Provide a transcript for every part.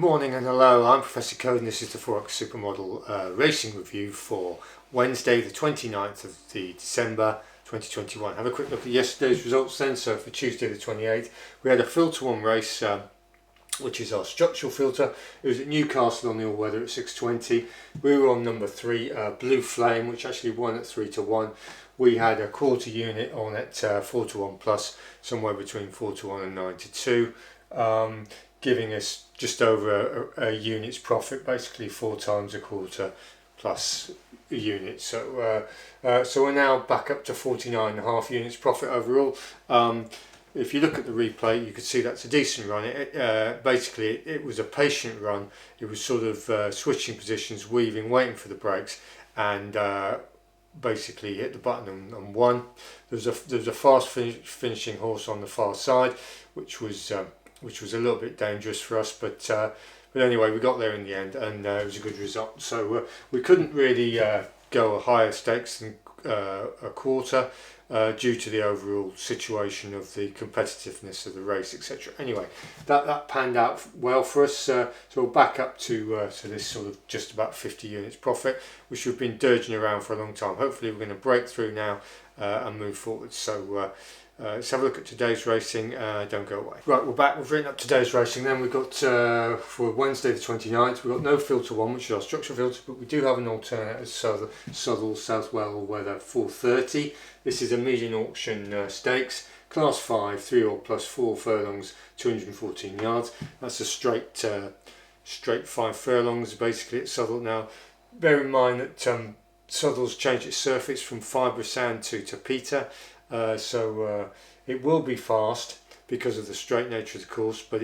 morning and hello, I'm Professor Code and this is the Forex Supermodel racing review for Wednesday the 29th of December 2021. Have a quick look at yesterday's results then. So for Tuesday the 28th we had a filter 1 race which is our structural filter. It was at Newcastle on the all-weather at 6:20. We were on number 3, Blue Flame, which actually won at 3-1. We had a quarter unit on at 4-1 plus, somewhere between 4-1 and 9-2. Giving us just over a unit's profit, basically 4 times a quarter plus a unit. So we're now back up to 49.5 units profit overall. If you look at the replay, you could see that's a decent run. Basically it was a patient run. It was sort of switching positions, weaving, waiting for the brakes, and basically hit the button and won. There was a fast finishing horse on the far side, which was a little bit dangerous for us, but anyway, we got there in the end, and it was a good result. So we couldn't really go a higher stakes than a quarter due to the overall situation of the competitiveness of the race, etc. Anyway, that panned out well for us. So we're back up to this sort of just about 50 units profit, which we've been dirging around for a long time. Hopefully we're going to break through now and move forward. So let's have a look at today's racing. Don't go away. Right, we're back. We've written up today's racing. Then we've got for Wednesday the 29th, we've got no filter 1, which is our structural filter, but we do have an alternate at Southwell, all-weather 4:30. This is a median auction stakes, class 5, 3 or plus 4 furlongs, 214 yards. That's a straight 5 furlongs basically at Southwell. Now, bear in mind that Southwell's changed its surface from fibrous sand to tapeta. So it will be fast because of the straight nature of the course, but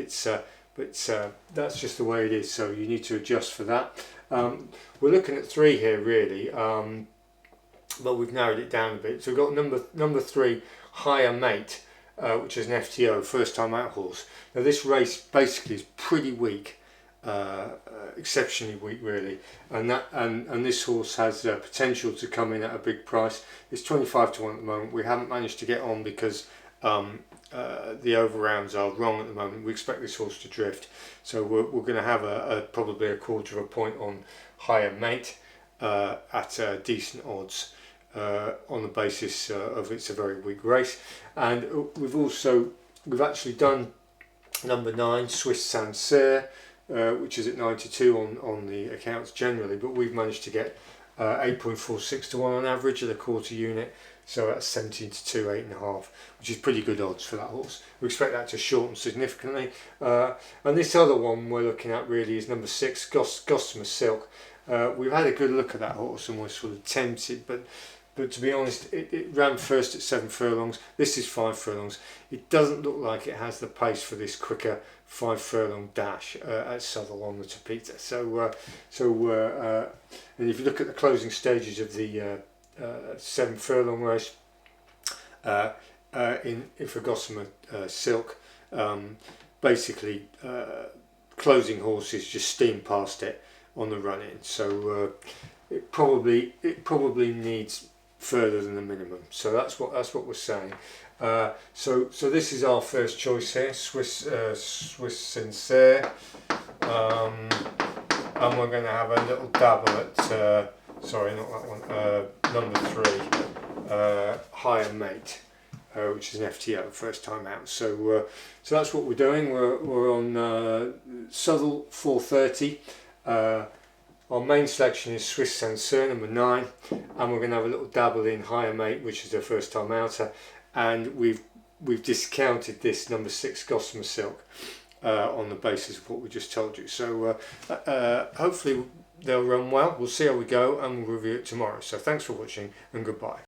that's just the way it is, so you need to adjust for that. We're looking at 3 here really, but we've narrowed it down a bit. So we've got number 3, Higher Mate, which is an FTO, first time out horse. Now this race basically is pretty weak, exceptionally weak really, and this horse has potential to come in at a big price. It's 25-1 at the moment. We haven't managed to get on because the over rounds are wrong at the moment. We expect this horse to drift, so we're going to have probably a quarter of a point on Higher Mate at decent odds on the basis of it's a very weak race. And we've actually done number 9, Swiss Sancerre, which is at 92 on the accounts generally, but we've managed to get 8.46 to 1 on average at a quarter unit, so that's 17-2, 8.5, which is pretty good odds for that horse. We expect that to shorten significantly. And this other one we're looking at really is number 6, Gossamer Silk. We've had a good look at that horse and we're sort of tempted, but to be honest, it ran first at 7 furlongs. This is 5 furlongs. It doesn't look like it has the pace for this quicker 5 furlong dash at Southwell on the tapeta. And if you look at the closing stages of the 7 furlong race for Gossamer Silk, basically closing horses just steam past it on the run in. So it probably needs further than the minimum. So that's what we're saying. So this is our first choice here, Swiss Sancerre, and we're going to have a little dabble at sorry, not that one, number 3, Higher Mate, which is an FTO, first time out. So that's what we're doing. We're on Southwell 4:30. Our main selection is Swiss Sancerre, number 9, and we're going to have a little dabble in Higher Mate, which is a first time outer, and we've discounted this number 6, Gossamer Silk, on the basis of what we just told you. So hopefully they'll run well. We'll see how we go and we'll review it tomorrow. So thanks for watching and goodbye.